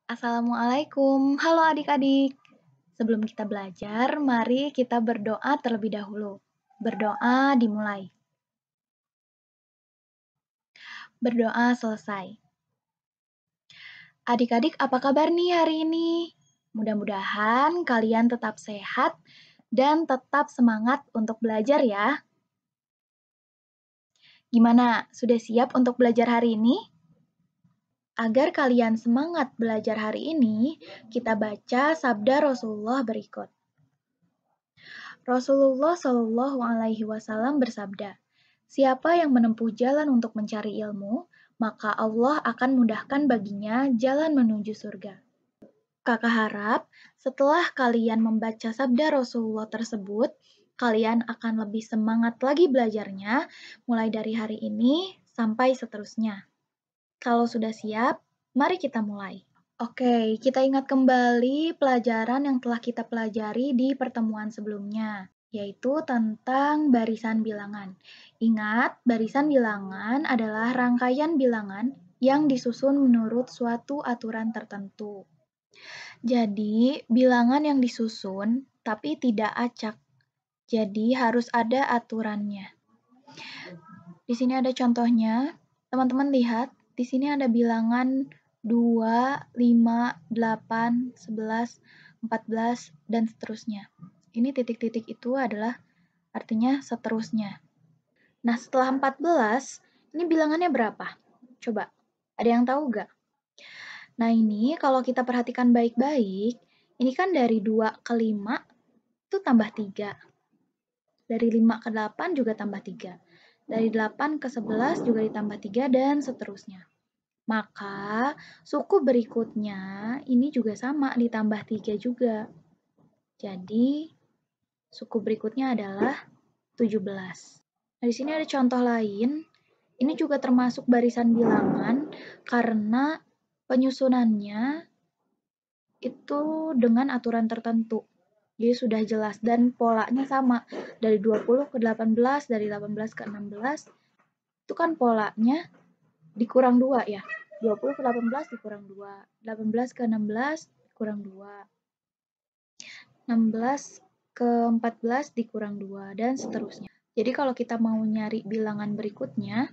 Assalamualaikum, halo adik-adik. Sebelum kita belajar, mari kita berdoa terlebih dahulu. Berdoa dimulai. Berdoa selesai. Adik-adik, apa kabar nih hari ini? Mudah-mudahan kalian tetap sehat dan tetap semangat untuk belajar ya. Gimana, sudah siap untuk belajar hari ini? Agar kalian semangat belajar hari ini, kita baca sabda Rasulullah berikut. Rasulullah Shallallahu Alaihi Wasallam bersabda, "Siapa yang menempuh jalan untuk mencari ilmu, maka Allah akan mudahkan baginya jalan menuju surga." Kakak harap setelah kalian membaca sabda Rasulullah tersebut, kalian akan lebih semangat lagi belajarnya, mulai dari hari ini sampai seterusnya. Kalau sudah siap, mari kita mulai. Oke, kita ingat kembali pelajaran yang telah kita pelajari di pertemuan sebelumnya, yaitu tentang barisan bilangan. Ingat, barisan bilangan adalah rangkaian bilangan yang disusun menurut suatu aturan tertentu. Jadi, bilangan yang disusun tapi tidak acak. Jadi, harus ada aturannya. Di sini ada contohnya. Teman-teman lihat, di sini ada bilangan 2, 5, 8, 11, 14, dan seterusnya. Ini titik-titik itu adalah artinya seterusnya. Nah, setelah 14, ini bilangannya berapa? Coba, ada yang tahu nggak? Nah, ini kalau kita perhatikan baik-baik, ini kan dari 2 ke 5, itu tambah 3. Dari 5 ke 8 juga tambah 3. Dari 8 ke 11 juga ditambah 3, dan seterusnya. Maka, suku berikutnya ini juga sama, ditambah 3 juga. Jadi, suku berikutnya adalah 17. Nah, di sini ada contoh lain. Ini juga termasuk barisan bilangan karena penyusunannya itu dengan aturan tertentu. Jadi sudah jelas dan polanya sama. Dari 20 ke 18, dari 18 ke 16, itu kan polanya dikurang 2 ya. 20 ke 18 dikurang 2, 18 ke 16 dikurang 2, 16 ke 14 dikurang 2, dan seterusnya. Jadi kalau kita mau nyari bilangan berikutnya,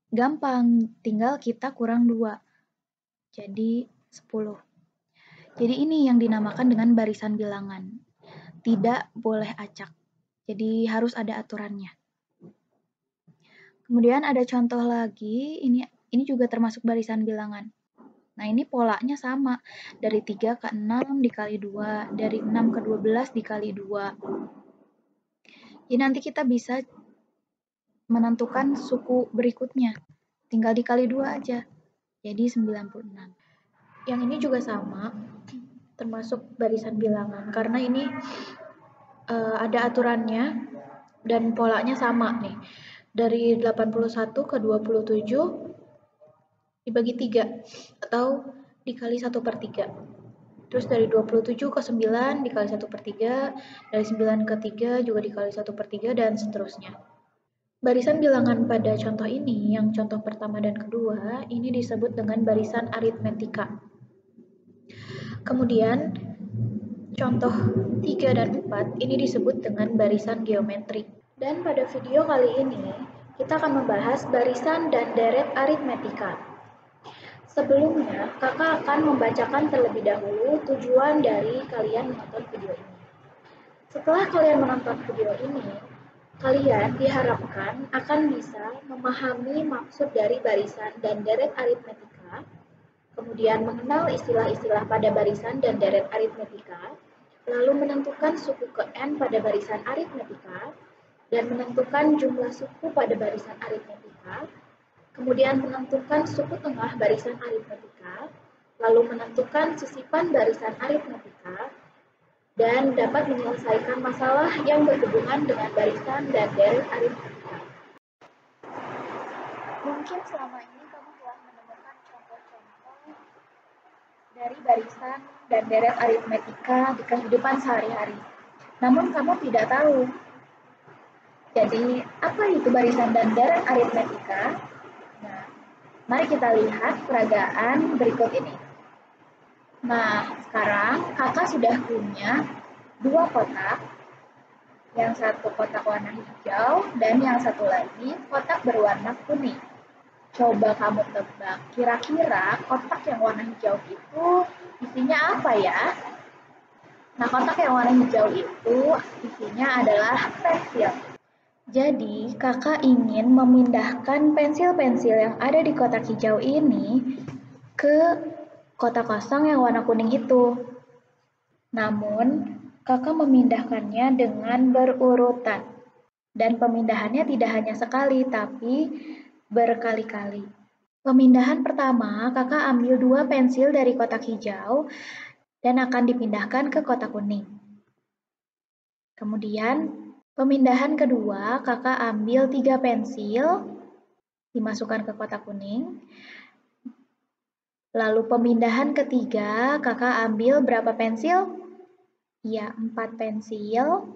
gampang, tinggal kita kurang 2. Jadi 10. Jadi ini yang dinamakan dengan barisan bilangan. Tidak boleh acak. Jadi harus ada aturannya. Kemudian ada contoh lagi, ini juga termasuk barisan bilangan. Nah, ini polanya sama. Dari 3 ke 6 dikali 2, dari 6 ke 12 dikali 2. Jadi nanti kita bisa menentukan suku berikutnya. Tinggal dikali 2 aja. Jadi 96. Yang ini juga sama, termasuk barisan bilangan. Karena ini ada aturannya dan polanya sama nih. Dari 81 ke 27 dibagi 3 atau dikali 1/3. Terus dari 27 ke 9 dikali 1/3, dari 9 ke 3 juga dikali 1/3, dan seterusnya. Barisan bilangan pada contoh ini, yang contoh pertama dan kedua, ini disebut dengan barisan aritmetika. Kemudian, contoh 3 dan 4 ini disebut dengan barisan geometrik. Dan pada video kali ini, kita akan membahas barisan dan deret aritmetika. Sebelumnya, kakak akan membacakan terlebih dahulu tujuan dari kalian menonton video ini. Setelah kalian menonton video ini, kalian diharapkan akan bisa memahami maksud dari barisan dan deret aritmetika, kemudian mengenal istilah-istilah pada barisan dan deret aritmetika, lalu menentukan suku ke N pada barisan aritmetika, dan menentukan jumlah suku pada barisan aritmetika, kemudian menentukan suku tengah barisan aritmetika, lalu menentukan sisipan barisan aritmetika, dan dapat menyelesaikan masalah yang berhubungan dengan barisan dan deret aritmetika. Mungkin selama ini kamu telah menemukan contoh-contoh dari barisan dan deret aritmetika di kehidupan sehari-hari. Namun kamu tidak tahu. Jadi, apa itu barisan dan deret aritmetika? Nah, Mari kita lihat peragaan berikut ini. Nah, sekarang kakak sudah punya dua kotak, yang satu kotak warna hijau dan yang satu lagi kotak berwarna kuning. Coba kamu tebak, kira-kira kotak yang warna hijau itu isinya apa ya? Nah, kotak yang warna hijau itu isinya adalah pensil. Jadi, kakak ingin memindahkan pensil-pensil yang ada di kotak hijau ini ke kotak kosong yang warna kuning itu. Namun, kakak memindahkannya dengan berurutan. Dan pemindahannya tidak hanya sekali, tapi berkali-kali. Pemindahan pertama, kakak ambil dua pensil dari kotak hijau dan akan dipindahkan ke kotak kuning. Kemudian, pemindahan kedua, kakak ambil 3 pensil, dimasukkan ke kotak kuning. Lalu pemindahan ketiga, kakak ambil berapa pensil? Ya, 4 pensil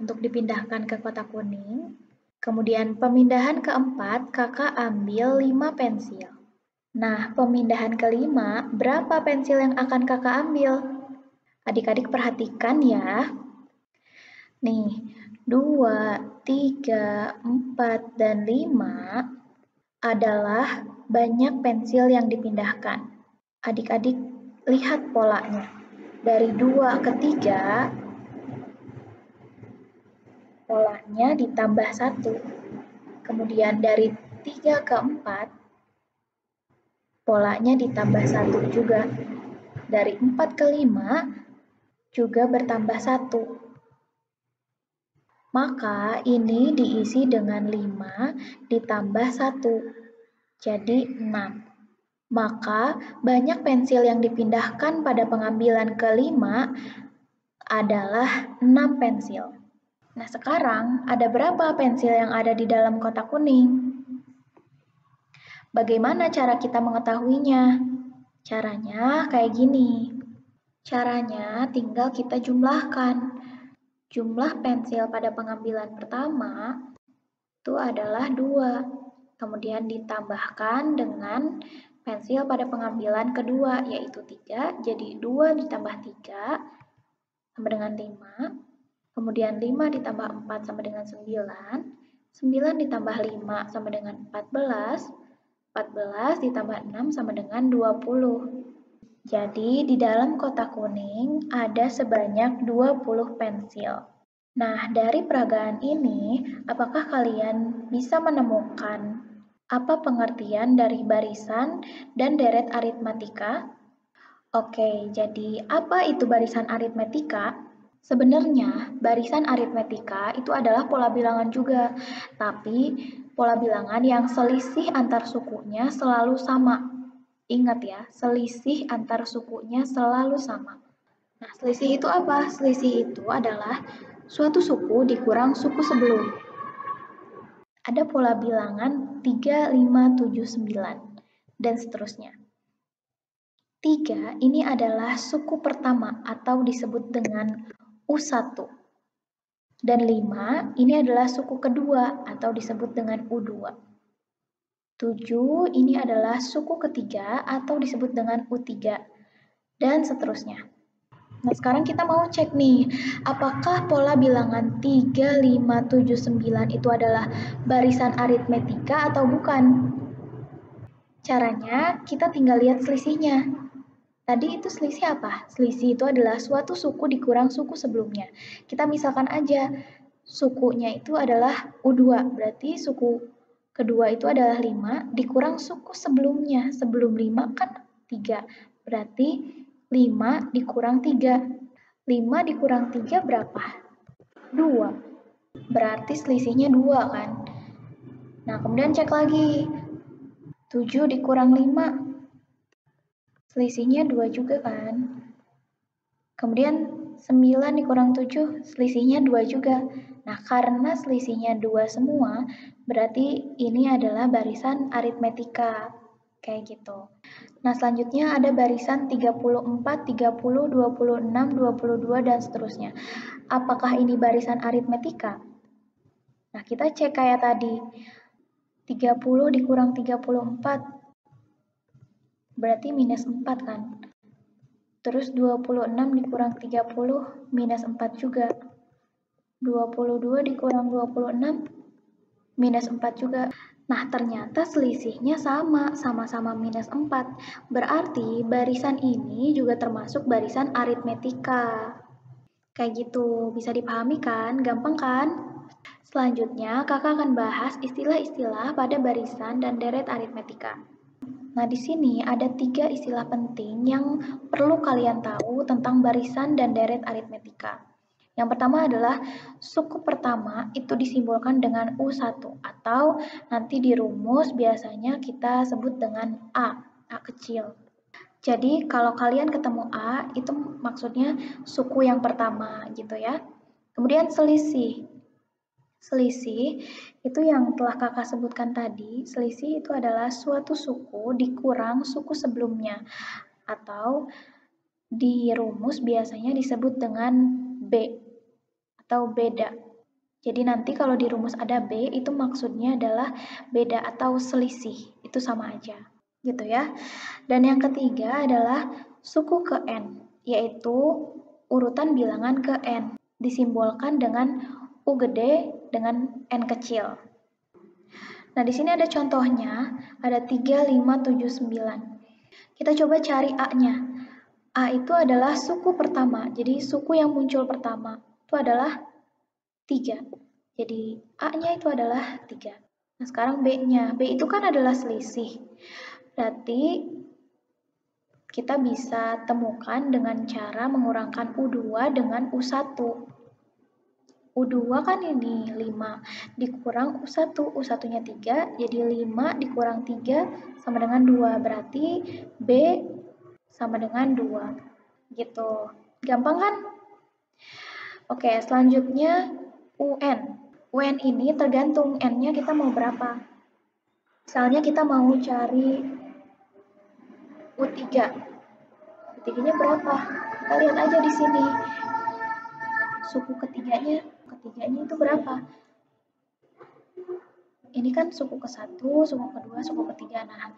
untuk dipindahkan ke kotak kuning. Kemudian pemindahan keempat, kakak ambil 5 pensil. Nah, pemindahan kelima, berapa pensil yang akan kakak ambil? Adik-adik perhatikan ya. Nih, 2, 3, 4, dan 5 adalah banyak pensil yang dipindahkan. Adik-adik lihat polanya. Dari 2 ke 3, polanya ditambah 1. Kemudian dari 3 ke 4, polanya ditambah 1 juga. Dari 4 ke 5, juga bertambah 1. Maka ini diisi dengan 5 ditambah 1, jadi 6. Maka banyak pensil yang dipindahkan pada pengambilan kelima adalah 6 pensil. Nah, sekarang ada berapa pensil yang ada di dalam kotak kuning? Bagaimana cara kita mengetahuinya? Caranya kayak gini. Caranya tinggal kita jumlahkan. Jumlah pensil pada pengambilan pertama itu adalah 2. Kemudian ditambahkan dengan pensil pada pengambilan kedua, yaitu 3. Jadi 2 ditambah 3 sama dengan 5. Kemudian 5 ditambah 4 sama dengan 9. 9 ditambah 5 sama dengan 14. 14 ditambah 6 sama dengan 20. Jadi, di dalam kotak kuning ada sebanyak 20 pensil. Nah, dari peragaan ini, apakah kalian bisa menemukan apa pengertian dari barisan dan deret aritmatika? Oke, jadi apa itu barisan aritmetika? Sebenarnya, barisan aritmetika itu adalah pola bilangan juga, tapi pola bilangan yang selisih antar sukunya selalu sama. Ingat ya, selisih antar sukunya selalu sama. Nah, selisih itu apa? Selisih itu adalah suatu suku dikurang suku sebelum. Ada pola bilangan 3, 5, 7, 9, dan seterusnya. 3 ini adalah suku pertama atau disebut dengan U1. Dan 5 ini adalah suku kedua atau disebut dengan U2. 7 ini adalah suku ketiga atau disebut dengan U3, dan seterusnya. Nah, sekarang kita mau cek nih, apakah pola bilangan 3, 5, 7, 9 itu adalah barisan aritmetika atau bukan? Caranya, kita tinggal lihat selisihnya. Tadi itu selisih apa? Selisih itu adalah suatu suku dikurang suku sebelumnya. Kita misalkan aja, sukunya itu adalah U2, berarti suku kedua itu adalah 5, dikurang suku sebelumnya. Sebelum 5 kan 3, berarti 5 dikurang 3. 5 dikurang 3 berapa? 2. Berarti selisihnya 2 kan? Nah, kemudian cek lagi. 7 dikurang 5. Selisihnya 2 juga kan? Kemudian 9 dikurang 7, selisihnya 2 juga. Nah, karena selisihnya 2 semua, berarti ini adalah barisan aritmetika. Kayak gitu. Nah, selanjutnya ada barisan 34, 30, 26, 22, dan seterusnya. Apakah ini barisan aritmetika? Nah, kita cek kayak tadi. 30 dikurang 34, berarti minus 4 kan. Terus 26 dikurang 30 minus 4 juga. 22 dikurang 26 minus 4 juga. Nah, ternyata selisihnya sama-sama minus 4. Berarti barisan ini juga termasuk barisan aritmetika. Kayak gitu, bisa dipahami kan? Gampang kan? Selanjutnya, kakak akan bahas istilah-istilah pada barisan dan deret aritmetika. Nah, di sini ada 3 istilah penting yang perlu kalian tahu tentang barisan dan deret aritmetika. Yang pertama adalah suku pertama itu disimbolkan dengan U1 atau nanti di rumus biasanya kita sebut dengan A kecil. Jadi kalau kalian ketemu A itu maksudnya suku yang pertama gitu ya. Kemudian selisih. Selisih itu yang telah kakak sebutkan tadi, selisih itu adalah suatu suku dikurang suku sebelumnya, atau di rumus biasanya disebut dengan B, atau beda. Jadi nanti kalau di rumus ada B, itu maksudnya adalah beda atau selisih, itu sama aja, gitu ya. Dan yang ketiga adalah suku ke N, yaitu urutan bilangan ke N, disimbolkan dengan U gede dengan N kecil. Nah, di sini ada contohnya, ada 3, 5, 7, 9. Kita coba cari A-nya. A itu adalah suku pertama, jadi suku yang muncul pertama itu adalah 3. Jadi A-nya itu adalah 3. Nah, sekarang B-nya. B itu kan adalah selisih. Berarti kita bisa temukan dengan cara mengurangkan U2 dengan U1. U2 kan ini 5, dikurang U1, U1-nya 3, jadi 5 dikurang 3 sama dengan 2, berarti B sama dengan 2, gitu. Gampang kan? Oke, selanjutnya UN. UN ini tergantung N-nya kita mau berapa. Misalnya kita mau cari U3. U3-nya berapa? Kita lihat aja di sini. Suku ketiganya itu berapa? Ini kan suku ke-1, suku kedua, suku ketiga. Nah,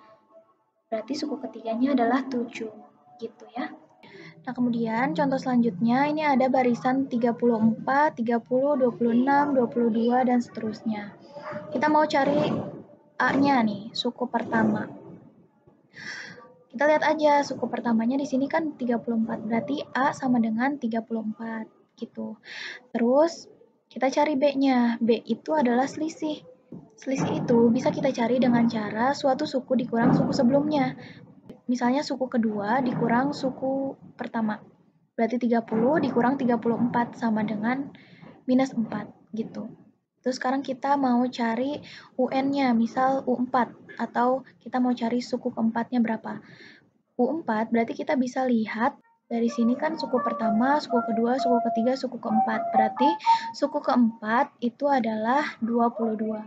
berarti suku ketiganya adalah 7, gitu ya. Nah, kemudian contoh selanjutnya ini ada barisan 34, 30, 26, 22, dan seterusnya. Kita mau cari A-nya nih, suku pertama. Kita lihat aja suku pertamanya di sini kan 34, berarti A sama dengan 34 gitu. Terus kita cari B-nya. B itu adalah selisih. Selisih itu bisa kita cari dengan cara suatu suku dikurang suku sebelumnya. Misalnya suku kedua dikurang suku pertama. Berarti 30 dikurang 34 sama dengan minus 4 gitu. Terus sekarang kita mau cari UN-nya, misal U4, atau kita mau cari suku keempatnya berapa. U4 berarti kita bisa lihat dari sini kan suku pertama, suku kedua, suku ketiga, suku keempat. Berarti suku keempat itu adalah 22.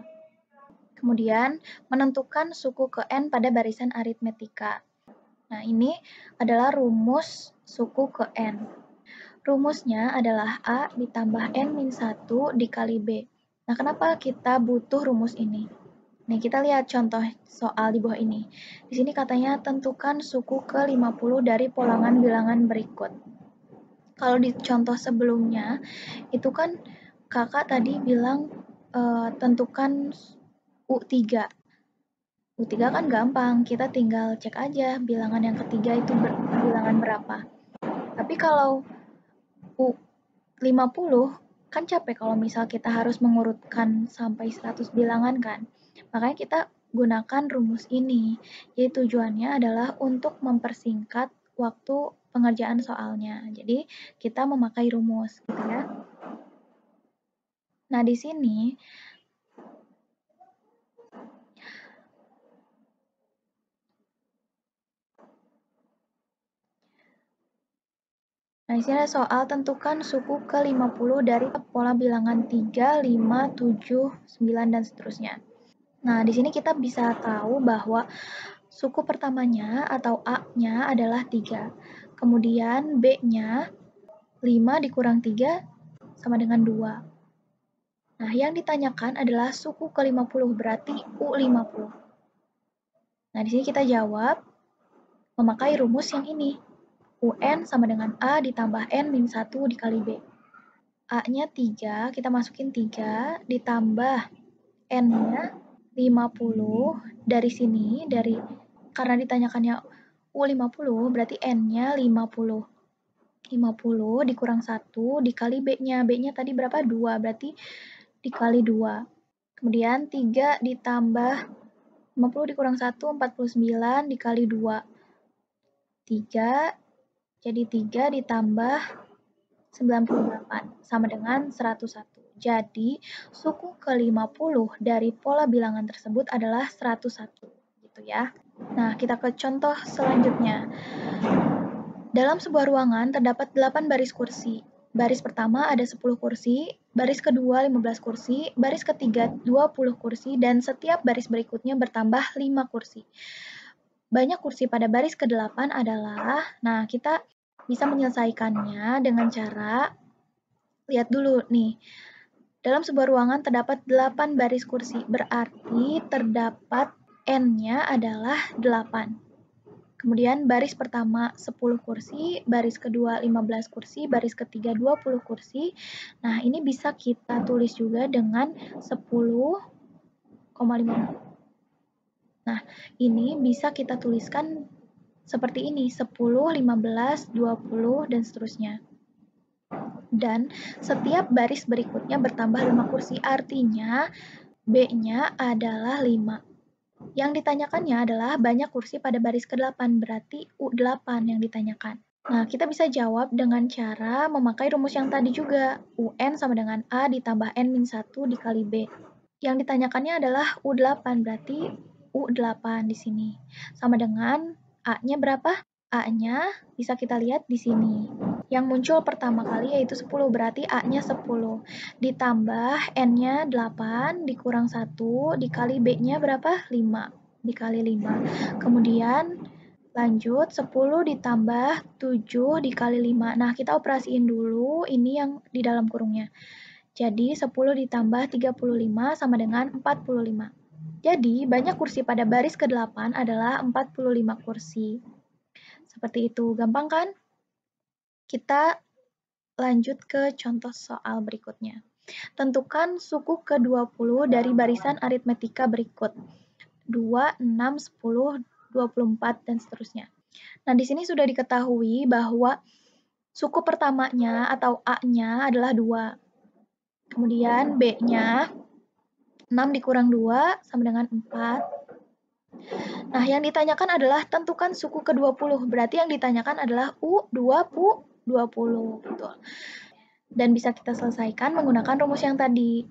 Kemudian menentukan suku ke N pada barisan aritmetika. Nah, ini adalah rumus suku ke N. Rumusnya adalah A ditambah N-1 dikali B. Nah, kenapa kita butuh rumus ini? Nih, kita lihat contoh soal di bawah ini. Di sini katanya tentukan suku ke-50 dari polangan bilangan berikut. Kalau di contoh sebelumnya, itu kan kakak tadi bilang tentukan U3. U3 kan gampang, kita tinggal cek aja bilangan yang ketiga itu bilangan berapa. Tapi kalau U50 kan capek kalau misal kita harus mengurutkan sampai 100 bilangan kan. Makanya kita gunakan rumus ini. Jadi tujuannya adalah untuk mempersingkat waktu pengerjaan soalnya. Jadi kita memakai rumus gitu ya. Nah, di sini Nah, di sini ada soal tentukan suku ke-50 dari pola bilangan 3, 5, 7, 9, dan seterusnya. Nah, di sini kita bisa tahu bahwa suku pertamanya atau A-nya adalah 3. Kemudian B-nya 5 dikurang 3 sama dengan 2. Nah, yang ditanyakan adalah suku ke-50, berarti U50. Nah, di sini kita jawab memakai rumus yang ini. UN sama dengan A ditambah N min 1 dikali B. A-nya 3, kita masukin 3, ditambah N-nya 50, dari sini, karena ditanyakannya U50, berarti N-nya 50. 50 dikurang 1 dikali B-nya. B-nya tadi berapa? 2, berarti dikali 2. Kemudian 3 ditambah 50 dikurang 1, 49 dikali 2. 3, jadi 3 ditambah 98 sama dengan 101. Jadi, suku ke-50 dari pola bilangan tersebut adalah 101. Gitu ya. Nah, kita ke contoh selanjutnya. Dalam sebuah ruangan terdapat 8 baris kursi. Baris pertama ada 10 kursi, baris kedua 15 kursi, baris ketiga 20 kursi, dan setiap baris berikutnya bertambah 5 kursi. Banyak kursi pada baris ke-8 adalah, nah kita bisa menyelesaikannya dengan cara, lihat dulu nih, dalam sebuah ruangan terdapat 8 baris kursi, berarti terdapat N-nya adalah 8. Kemudian baris pertama 10 kursi, baris kedua 15 kursi, baris ketiga 20 kursi. Nah, ini bisa kita tulis juga dengan 10,5. Nah, ini bisa kita tuliskan seperti ini, 10, 15, 20, dan seterusnya. Dan setiap baris berikutnya bertambah 5 kursi, artinya B-nya adalah 5. Yang ditanyakannya adalah banyak kursi pada baris ke-8, berarti U8 yang ditanyakan. Nah, kita bisa jawab dengan cara memakai rumus yang tadi juga. UN sama dengan A ditambah N-1 dikali B. Yang ditanyakannya adalah U8, berarti U8 di sini. Sama dengan A-nya berapa? A-nya bisa kita lihat di sini. Yang muncul pertama kali yaitu 10, berarti A-nya 10. Ditambah N-nya 8, dikurang 1, dikali B-nya berapa? 5. Dikali 5. Kemudian lanjut, 10 ditambah 7 dikali 5. Nah, kita operasiin dulu ini yang di dalam kurungnya. Jadi, 10 ditambah 35 sama dengan 45. Jadi, banyak kursi pada baris ke-8 adalah 45 kursi. Seperti itu, gampang kan? Kita lanjut ke contoh soal berikutnya. Tentukan suku ke-20 dari barisan aritmetika berikut. 2, 6, 10, 24, dan seterusnya. Nah, di sini sudah diketahui bahwa suku pertamanya atau A-nya adalah 2. Kemudian B-nya 6 dikurang 2 sama dengan 4. Nah, yang ditanyakan adalah tentukan suku ke-20. Berarti yang ditanyakan adalah U20. Gitu. Dan bisa kita selesaikan menggunakan rumus yang tadi,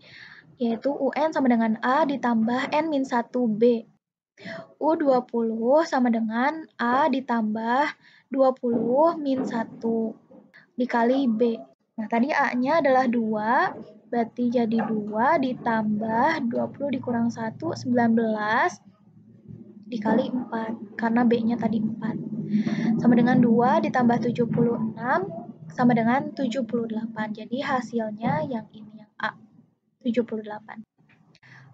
yaitu UN sama dengan A ditambah N-1B. U20 sama dengan A ditambah 20 min 1 dikali B. Nah, tadi A-nya adalah 2, berarti jadi 2 ditambah 20 dikurang 1, 19 dikali 4, karena B-nya tadi 4. Sama dengan 2 ditambah 76, sama dengan 78. Jadi hasilnya yang ini, yang A, 78.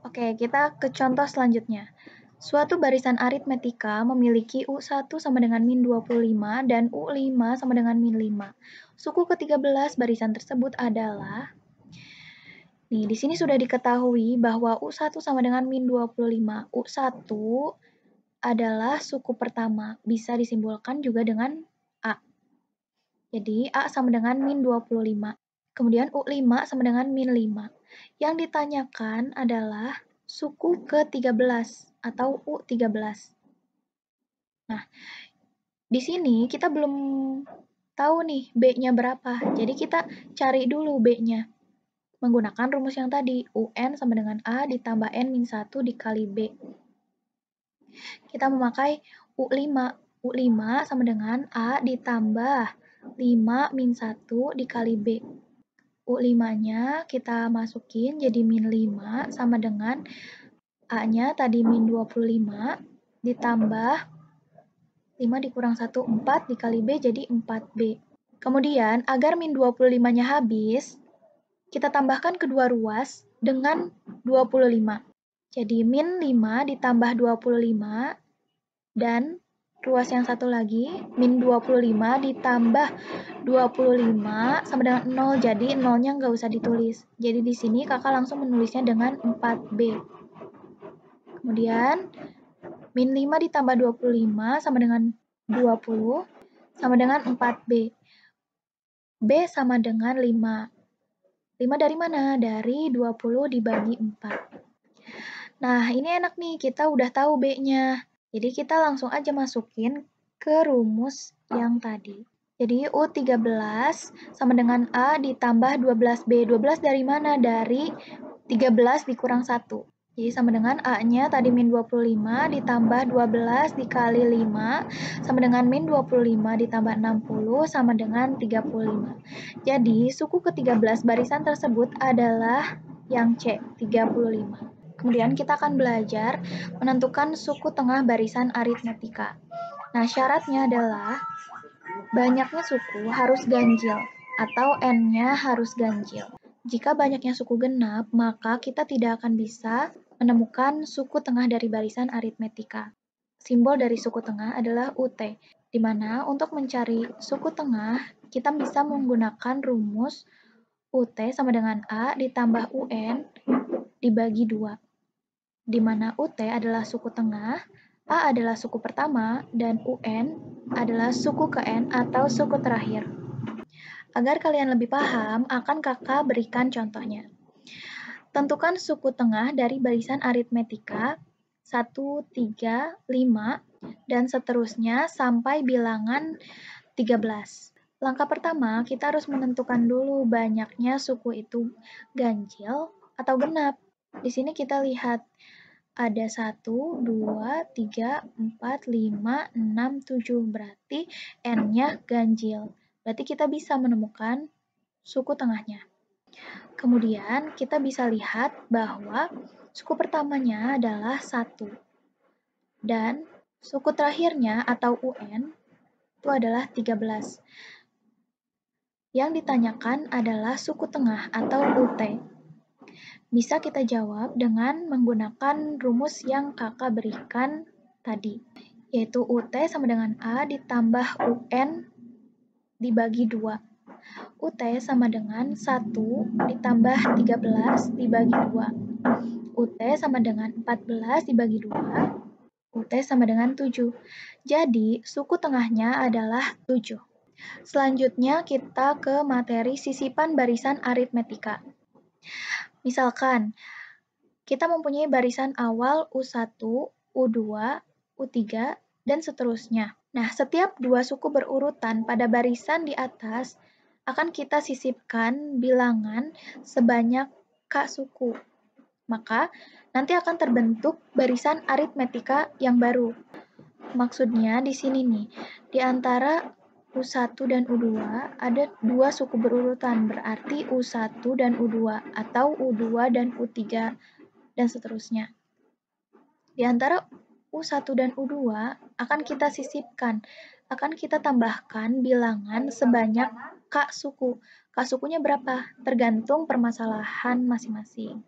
Oke, kita ke contoh selanjutnya. Suatu barisan aritmetika memiliki U1 sama dengan min 25 dan U5 sama dengan min 5. Suku ke-13 barisan tersebut adalah, nih di sini sudah diketahui bahwa U1 sama dengan min 25. U1 adalah suku pertama, bisa disimpulkan juga dengan A. Jadi A sama dengan min 25. Kemudian U5 sama dengan min 5. Yang ditanyakan adalah suku ke-13 atau U13. Nah, di sini kita belum tahu nih B-nya berapa. Jadi kita cari dulu B-nya. Menggunakan rumus yang tadi, UN sama dengan A ditambah N-1 dikali B. Kita memakai U5. U5 sama dengan A ditambah 5 min 1 dikali B. U5-nya kita masukin jadi min 5 sama dengan A-nya tadi min 25 ditambah 5 dikurang 1, 4 dikali B jadi 4B. Kemudian agar min 25-nya habis, kita tambahkan kedua ruas dengan 25. Jadi min 5 ditambah 25 dan ruas yang satu lagi, min 25 ditambah 25 sama dengan 0, jadi 0-nya nggak usah ditulis. Jadi di sini kakak langsung menulisnya dengan 4B. Kemudian, min 5 ditambah 25 sama dengan 20, sama dengan 4B. B sama dengan 5. 5 dari mana? Dari 20 dibagi 4. Nah, ini enak nih, kita udah tahu B-nya. Jadi kita langsung aja masukin ke rumus yang tadi. Jadi U13 sama dengan A ditambah 12B. 12 dari mana? Dari 13 dikurang 1. Jadi sama dengan A-nya tadi min 25 ditambah 12 dikali 5 sama dengan min 25 ditambah 60 sama dengan 35. Jadi suku ke-13 barisan tersebut adalah yang C, 35. Kemudian kita akan belajar menentukan suku tengah barisan aritmetika. Nah, syaratnya adalah banyaknya suku harus ganjil atau n-nya harus ganjil. Jika banyaknya suku genap, maka kita tidak akan bisa menemukan suku tengah dari barisan aritmetika. Simbol dari suku tengah adalah UT, di mana untuk mencari suku tengah, kita bisa menggunakan rumus UT sama dengan A ditambah UN dibagi 2. Di mana UT adalah suku tengah, A adalah suku pertama, dan UN adalah suku ke N atau suku terakhir. Agar kalian lebih paham, akan kakak berikan contohnya. Tentukan suku tengah dari barisan aritmetika 1, 3, 5, dan seterusnya sampai bilangan 13. Langkah pertama, kita harus menentukan dulu banyaknya suku itu ganjil atau genap. Di sini kita lihat ada 1, 2, 3, 4, 5, 6, 7. Berarti N-nya ganjil. Berarti kita bisa menemukan suku tengahnya. Kemudian kita bisa lihat bahwa suku pertamanya adalah 1. Dan suku terakhirnya atau UN itu adalah 13. Yang ditanyakan adalah suku tengah atau UT. Bisa kita jawab dengan menggunakan rumus yang kakak berikan tadi, yaitu UT sama dengan A ditambah UN dibagi 2. UT sama dengan 1 ditambah 13 dibagi 2. UT sama dengan 14 dibagi 2. UT sama dengan 7. Jadi, suku tengahnya adalah 7. Selanjutnya, kita ke materi sisipan barisan aritmetika. Misalkan, kita mempunyai barisan awal U1, U2, U3, dan seterusnya. Nah, setiap dua suku berurutan pada barisan di atas akan kita sisipkan bilangan sebanyak K suku. Maka, nanti akan terbentuk barisan aritmetika yang baru. Maksudnya di sini nih, di antara U1 dan U2 ada dua suku berurutan, berarti U1 dan U2, atau U2 dan U3, dan seterusnya. Di antara U1 dan U2 akan kita sisipkan, akan kita tambahkan bilangan sebanyak K suku. K sukunya berapa? Tergantung permasalahan masing-masing.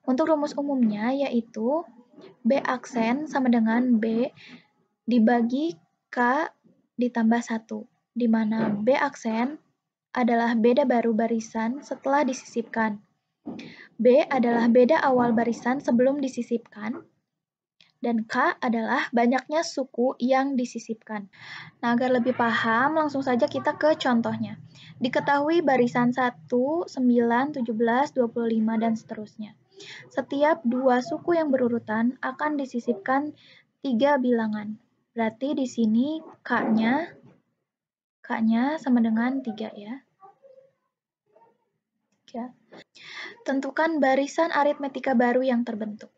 Untuk rumus umumnya yaitu B aksen sama dengan B dibagi K ditambah 1, di mana B aksen adalah beda baru barisan setelah disisipkan. B adalah beda awal barisan sebelum disisipkan, dan K adalah banyaknya suku yang disisipkan. Nah, agar lebih paham, langsung saja kita ke contohnya. Diketahui barisan 1, 9, 17, 25, dan seterusnya. Setiap dua suku yang berurutan akan disisipkan 3 bilangan. Berarti di sini K-nya sama dengan 3 ya. Tentukan barisan aritmetika baru yang terbentuk.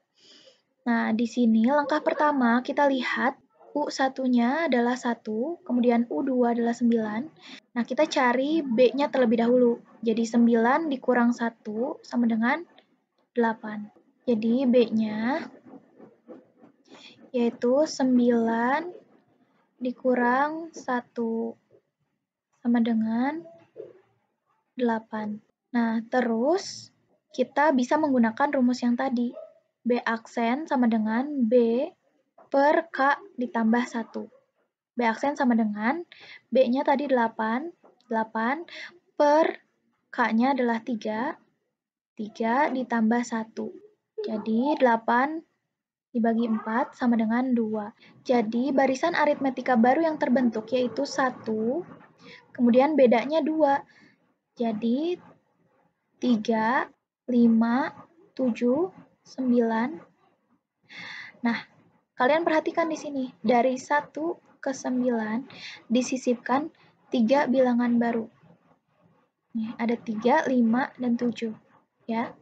Nah, di sini langkah pertama kita lihat U1-nya adalah 1, kemudian U2 adalah 9. Nah, kita cari B-nya terlebih dahulu. Jadi 9 dikurang 1 sama dengan 8. Jadi B-nya yaitu 9 dikurang 1 sama dengan 8. Nah, terus kita bisa menggunakan rumus yang tadi. B aksen sama dengan B per K ditambah 1. B aksen sama dengan B-nya tadi 8 per K-nya adalah 3 ditambah 1. Jadi 8 dibagi 4 sama dengan 2. Jadi barisan aritmetika baru yang terbentuk yaitu 1, kemudian bedanya 2. Jadi 3, 5, 7, 9. Nah, kalian perhatikan di sini, dari 1 ke 9 disisipkan 3 bilangan baru. Nih, ada 3, 5, dan 7. Ya,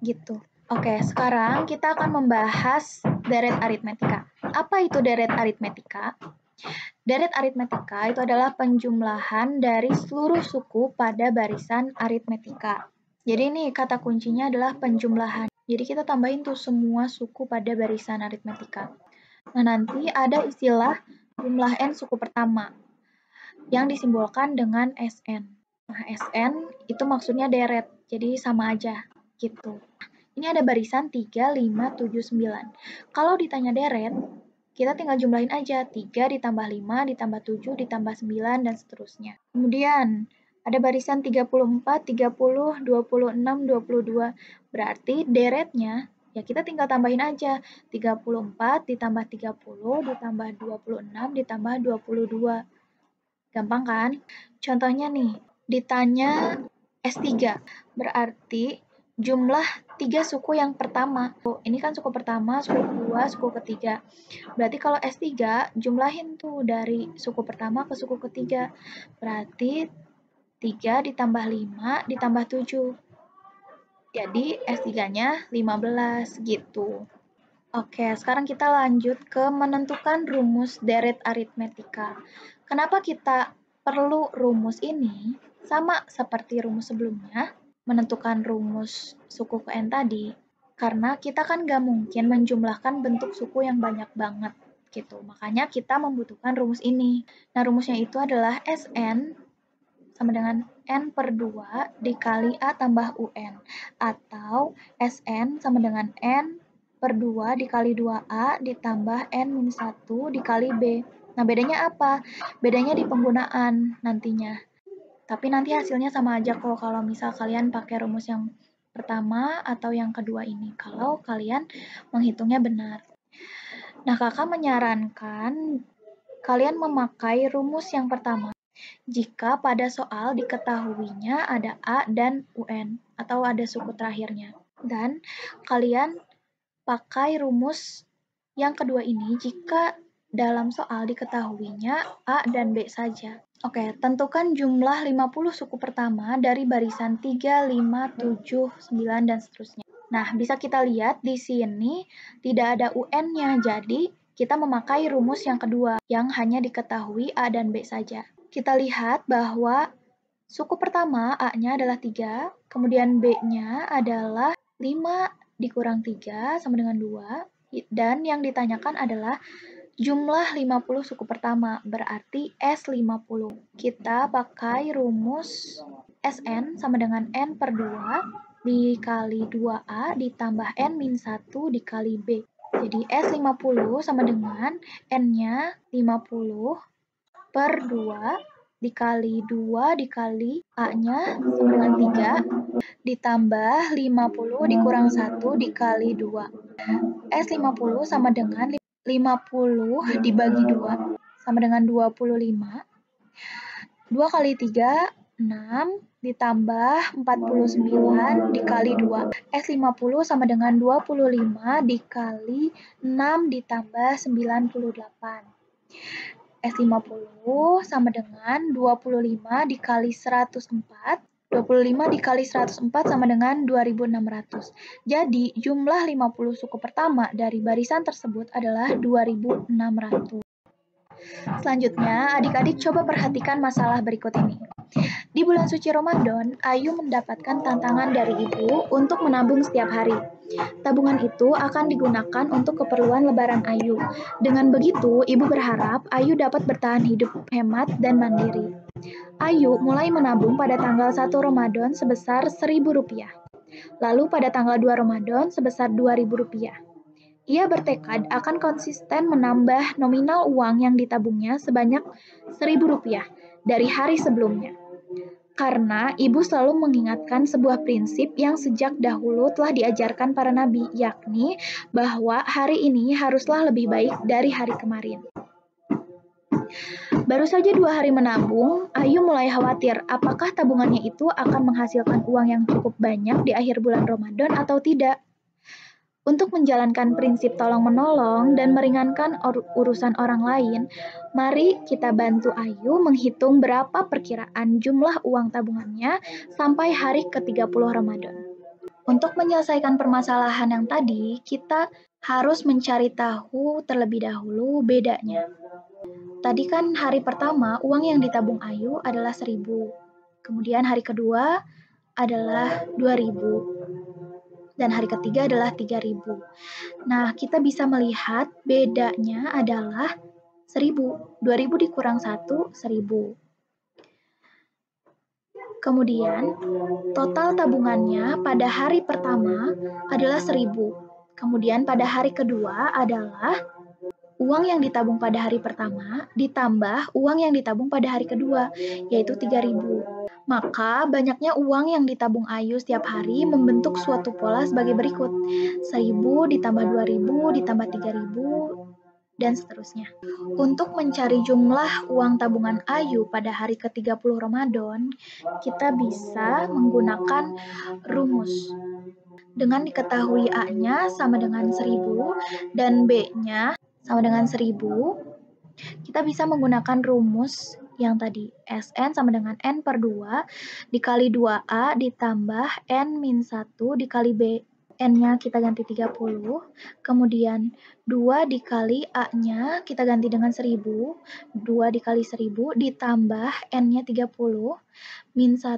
gitu. Oke, sekarang kita akan membahas deret aritmetika. Apa itu deret aritmetika? Deret aritmetika itu adalah penjumlahan dari seluruh suku pada barisan aritmetika. Jadi ini kata kuncinya adalah penjumlahan. Jadi kita tambahin tuh semua suku pada barisan aritmetika. Nah, nanti ada istilah jumlah n suku pertama yang disimbolkan dengan Sn. Nah, Sn itu maksudnya deret, jadi sama aja gitu. Ini ada barisan 3, 5, 7, 9. Kalau ditanya deret, kita tinggal jumlahin aja. 3 ditambah 5, ditambah 7, ditambah 9, dan seterusnya. Kemudian, ada barisan 34, 30, 26, 22. Berarti deretnya, ya kita tinggal tambahin aja. 34 ditambah 30, ditambah 26, ditambah 22. Gampang kan? Contohnya nih, ditanya S3. Berarti jumlah 3 suku yang pertama. Ini kan suku pertama, suku kedua, suku ketiga. Berarti kalau S3, jumlahin tuh dari suku pertama ke suku ketiga. Berarti 3 ditambah 5 ditambah 7. Jadi S3-nya 15 gitu. Oke, sekarang kita lanjut ke menentukan rumus deret aritmetika. Kenapa kita perlu rumus ini? Sama seperti rumus sebelumnya, menentukan rumus suku ke N tadi, karena kita kan nggak mungkin menjumlahkan bentuk suku yang banyak banget, gitu. Makanya kita membutuhkan rumus ini. Nah, rumusnya itu adalah Sn sama dengan N per 2 dikali A tambah UN, atau Sn sama dengan N per 2 dikali 2A ditambah N-1 dikali B. Nah, bedanya apa? Bedanya di penggunaan nantinya. Tapi nanti hasilnya sama aja kok kalau misal kalian pakai rumus yang pertama atau yang kedua ini, kalau kalian menghitungnya benar. Nah, kakak menyarankan kalian memakai rumus yang pertama jika pada soal diketahuinya ada A dan UN atau ada suku terakhirnya. Dan kalian pakai rumus yang kedua ini jika dalam soal diketahuinya A dan B saja. Oke, tentukan jumlah 50 suku pertama dari barisan 3, 5, 7, 9, dan seterusnya. Nah, bisa kita lihat di sini tidak ada UN-nya, jadi kita memakai rumus yang kedua yang hanya diketahui A dan B saja. Kita lihat bahwa suku pertama A-nya adalah 3, kemudian B-nya adalah 5 dikurang 3 sama dengan 2, dan yang ditanyakan adalah jumlah 50 suku pertama, berarti S50. Kita pakai rumus Sn sama dengan N per 2 dikali 2A ditambah N-1 dikali B. Jadi S50 sama dengan N-nya 50 per 2 dikali 2 dikali A-nya sama dengan 3 ditambah 50 dikurang 1 dikali 2. S50 sama dengan 50 dibagi 2 sama dengan 25. 2 kali 3, 6 ditambah 49 dikali 2. S50 sama dengan 25 dikali 6 ditambah 98. S50 sama dengan 25 dikali 104. 25 dikali 104 sama dengan 2600. Jadi, jumlah 50 suku pertama dari barisan tersebut adalah 2600. Selanjutnya, adik-adik coba perhatikan masalah berikut ini. Di bulan suci Ramadan, Ayu mendapatkan tantangan dari ibu untuk menabung setiap hari. Tabungan itu akan digunakan untuk keperluan lebaran Ayu. Dengan begitu, ibu berharap Ayu dapat bertahan hidup hemat dan mandiri. Ayu mulai menabung pada tanggal 1 Ramadan sebesar Rp1.000. Lalu pada tanggal 2 Ramadan sebesar Rp2.000. Ia bertekad akan konsisten menambah nominal uang yang ditabungnya sebanyak Rp1.000 dari hari sebelumnya. Karena ibu selalu mengingatkan sebuah prinsip yang sejak dahulu telah diajarkan para nabi, yakni bahwa hari ini haruslah lebih baik dari hari kemarin. Baru saja 2 hari menabung, Ayu mulai khawatir apakah tabungannya itu akan menghasilkan uang yang cukup banyak di akhir bulan Ramadan atau tidak. Untuk menjalankan prinsip tolong-menolong dan meringankan urusan orang lain, mari kita bantu Ayu menghitung berapa perkiraan jumlah uang tabungannya sampai hari ke-30 Ramadan. Untuk menyelesaikan permasalahan yang tadi, kita harus mencari tahu terlebih dahulu bedanya. Tadi kan hari pertama uang yang ditabung Ayu adalah 1.000. Kemudian hari kedua adalah 2.000. Dan hari ketiga adalah 3.000. Nah, kita bisa melihat bedanya adalah 1.000. 2.000 dikurang 1, 1.000. Kemudian, total tabungannya pada hari pertama adalah 1.000. Kemudian pada hari kedua adalah uang yang ditabung pada hari pertama ditambah uang yang ditabung pada hari kedua, yaitu 3.000. Maka banyaknya uang yang ditabung Ayu setiap hari membentuk suatu pola sebagai berikut. 1.000 ditambah 2.000 ditambah 3.000 dan seterusnya. Untuk mencari jumlah uang tabungan Ayu pada hari ke-30 Ramadan, kita bisa menggunakan rumus. Dengan diketahui A-nya sama dengan 1.000 dan B-nya sama dengan 1.000, kita bisa menggunakan rumus yang tadi. Sn sama dengan N per 2 dikali 2A ditambah N min 1 dikali B. N-nya kita ganti 30, kemudian 2 dikali A-nya kita ganti dengan 1.000, 2 dikali 1.000 ditambah N-nya 30, min 1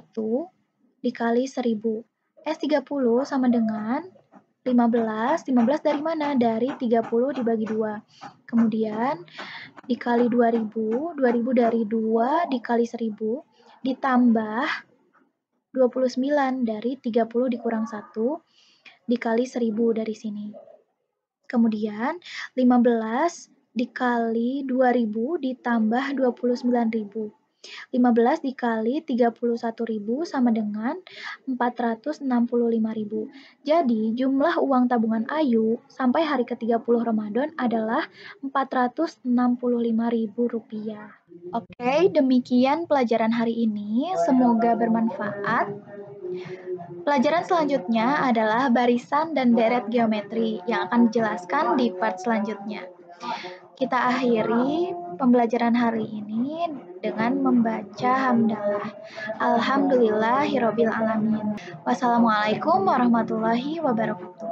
dikali 1.000. S30 sama dengan 15. 15 dari mana? Dari 30 dibagi 2. Kemudian dikali 2.000. 2.000 dari 2 dikali 1.000 ditambah 29 dari 30 dikurang 1 dikali 1.000 dari sini. Kemudian 15 dikali 2.000 ditambah 29.000. 15 dikali 31.000 sama dengan 465.000. Jadi, jumlah uang tabungan Ayu sampai hari ke-30 Ramadan adalah Rp465.000. Oke, demikian pelajaran hari ini. Semoga bermanfaat. Pelajaran selanjutnya adalah barisan dan deret geometri yang akan dijelaskan di part selanjutnya. Kita akhiri pembelajaran hari ini dengan membaca hamdalah. Alhamdulillahirobbil alamin. Wassalamualaikum warahmatullahi wabarakatuh.